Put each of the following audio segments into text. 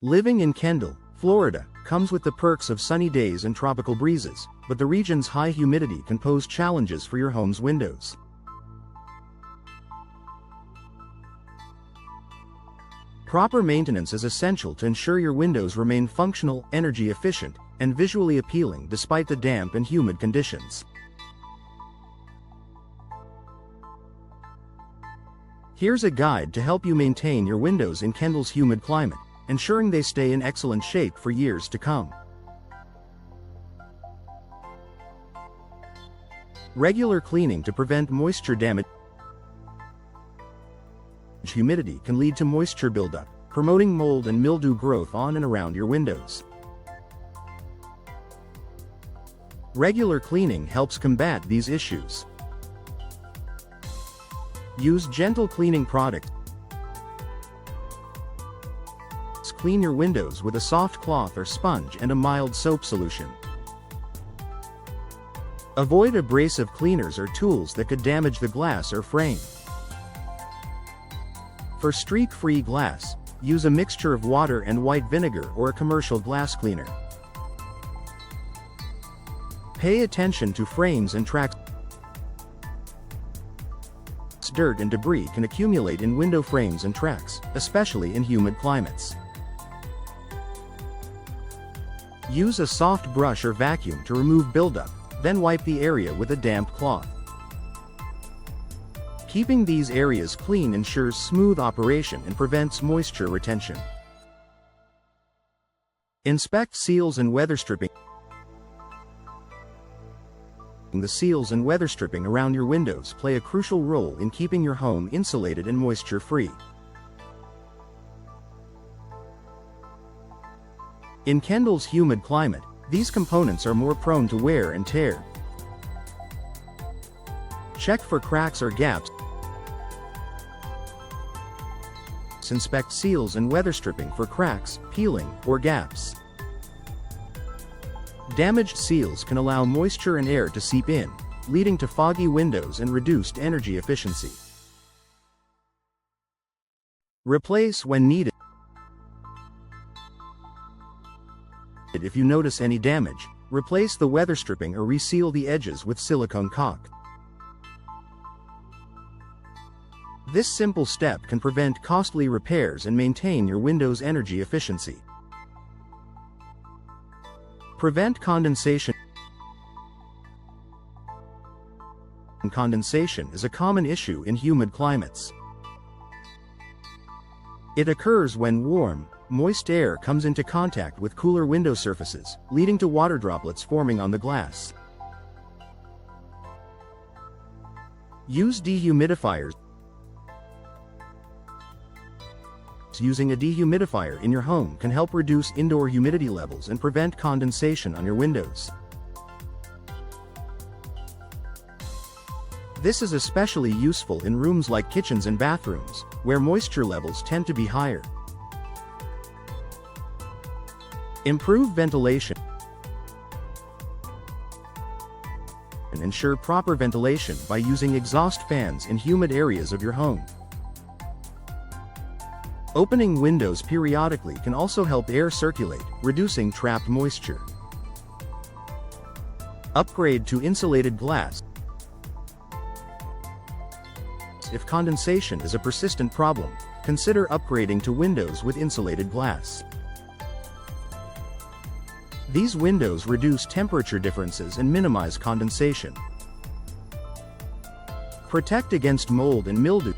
Living in Kendall, Florida, comes with the perks of sunny days and tropical breezes, but the region's high humidity can pose challenges for your home's windows. Proper maintenance is essential to ensure your windows remain functional, energy efficient, and visually appealing despite the damp and humid conditions. Here's a guide to help you maintain your windows in Kendall's humid climate, ensuring they stay in excellent shape for years to come. Regular cleaning to prevent moisture damage. Humidity can lead to moisture buildup, promoting mold and mildew growth on and around your windows. Regular cleaning helps combat these issues. Use gentle cleaning products. Clean your windows with a soft cloth or sponge and a mild soap solution. Avoid abrasive cleaners or tools that could damage the glass or frame. For streak-free glass, use a mixture of water and white vinegar or a commercial glass cleaner. Pay attention to frames and tracks. Dirt and debris can accumulate in window frames and tracks, especially in humid climates. Use a soft brush or vacuum to remove buildup, then wipe the area with a damp cloth. Keeping these areas clean ensures smooth operation and prevents moisture retention. Inspect seals and weather stripping. The seals and weather stripping around your windows play a crucial role in keeping your home insulated and moisture-free. In Kendall's humid climate, these components are more prone to wear and tear. Check for cracks or gaps. Inspect seals and weather stripping for cracks, peeling, or gaps. Damaged seals can allow moisture and air to seep in, leading to foggy windows and reduced energy efficiency. Replace when needed. If you notice any damage, replace the weather stripping or reseal the edges with silicone caulk. This simple step can prevent costly repairs and maintain your window's energy efficiency. Prevent condensation. Condensation is a common issue in humid climates. It occurs when warm, moist air comes into contact with cooler window surfaces, leading to water droplets forming on the glass. Use dehumidifiers. Using a dehumidifier in your home can help reduce indoor humidity levels and prevent condensation on your windows. This is especially useful in rooms like kitchens and bathrooms, where moisture levels tend to be higher. Improve ventilation. And ensure proper ventilation by using exhaust fans in humid areas of your home. Opening windows periodically can also help air circulate, reducing trapped moisture. Upgrade to insulated glass. If condensation is a persistent problem, consider upgrading to windows with insulated glass. These windows reduce temperature differences and minimize condensation. Protect against mold and mildew.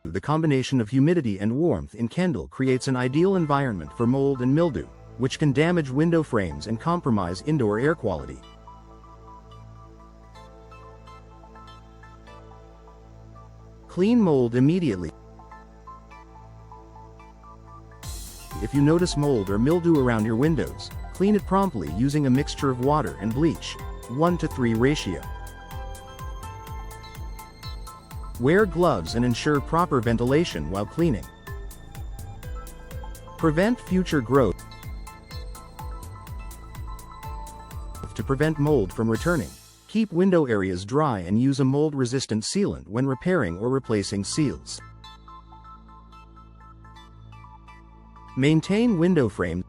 The combination of humidity and warmth in Kendall creates an ideal environment for mold and mildew, which can damage window frames and compromise indoor air quality. Clean mold immediately. If you notice mold or mildew around your windows, clean it promptly using a mixture of water and bleach, 1:3 ratio. Wear gloves and ensure proper ventilation while cleaning. Prevent future growth. To prevent mold from returning, keep window areas dry and use a mold-resistant sealant when repairing or replacing seals. Maintain window frames.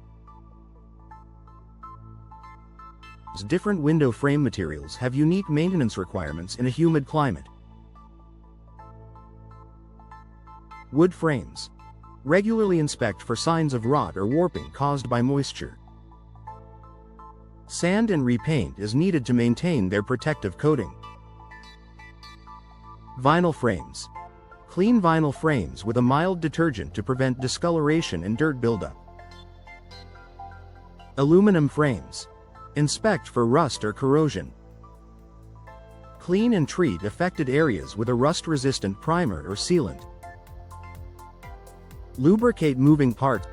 Different window frame materials have unique maintenance requirements in a humid climate. Wood frames. Regularly inspect for signs of rot or warping caused by moisture. Sand and repaint is needed to maintain their protective coating. Vinyl frames. Clean vinyl frames with a mild detergent to prevent discoloration and dirt buildup. Aluminum frames. Inspect for rust or corrosion. Clean and treat affected areas with a rust-resistant primer or sealant. Lubricate moving parts.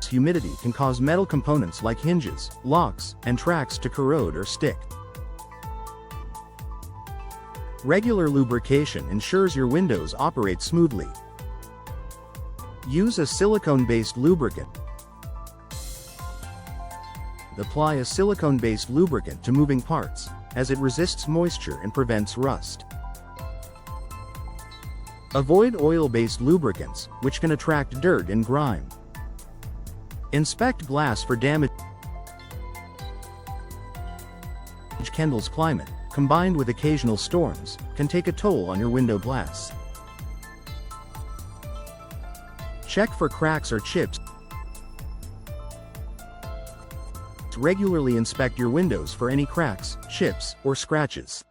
Humidity can cause metal components like hinges, locks, and tracks to corrode or stick. Regular lubrication ensures your windows operate smoothly. Use a silicone-based lubricant. Apply a silicone-based lubricant to moving parts, as it resists moisture and prevents rust. Avoid oil-based lubricants, which can attract dirt and grime. Inspect glass for damage. Kendall's climate, combined with occasional storms, can take a toll on your window glass. Check for cracks or chips. Regularly inspect your windows for any cracks, chips, or scratches.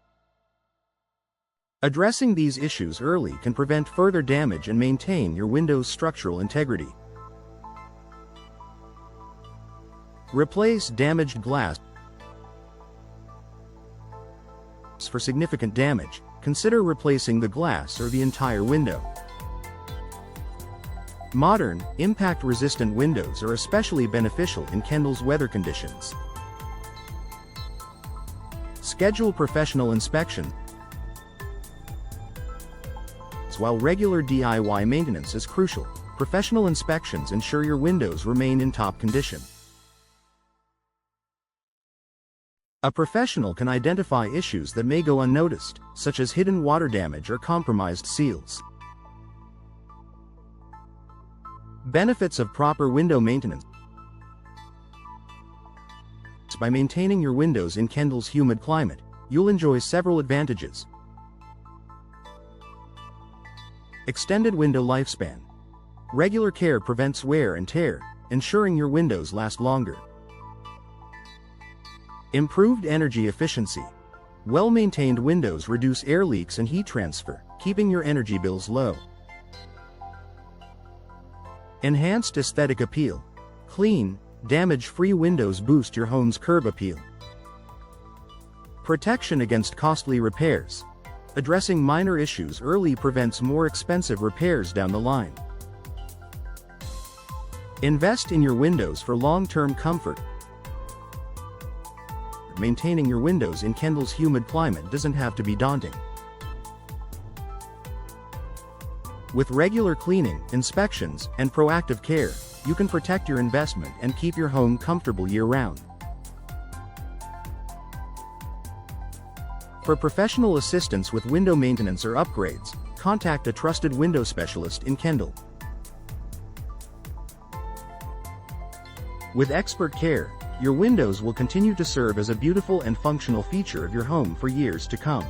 Addressing these issues early can prevent further damage and maintain your window's structural integrity. Replace damaged glass. For significant damage, consider replacing the glass or the entire window. Modern, impact-resistant windows are especially beneficial in Kendall's weather conditions. Schedule professional inspection. While regular DIY maintenance is crucial, professional inspections ensure your windows remain in top condition. A professional can identify issues that may go unnoticed, such as hidden water damage or compromised seals. Benefits of proper window maintenance. By maintaining your windows in Kendall's humid climate, you'll enjoy several advantages. Extended window lifespan. Regular care prevents wear and tear, ensuring your windows last longer. Improved energy efficiency. Well-maintained windows reduce air leaks and heat transfer, keeping your energy bills low. Enhanced aesthetic appeal. Clean, damage-free windows boost your home's curb appeal. Protection against costly repairs. Addressing minor issues early prevents more expensive repairs down the line. Invest in your windows for long-term comfort. Maintaining your windows in Kendall's humid climate doesn't have to be daunting. With regular cleaning, inspections, and proactive care, you can protect your investment and keep your home comfortable year-round. For professional assistance with window maintenance or upgrades, contact a trusted window specialist in Kendall. With expert care, your windows will continue to serve as a beautiful and functional feature of your home for years to come.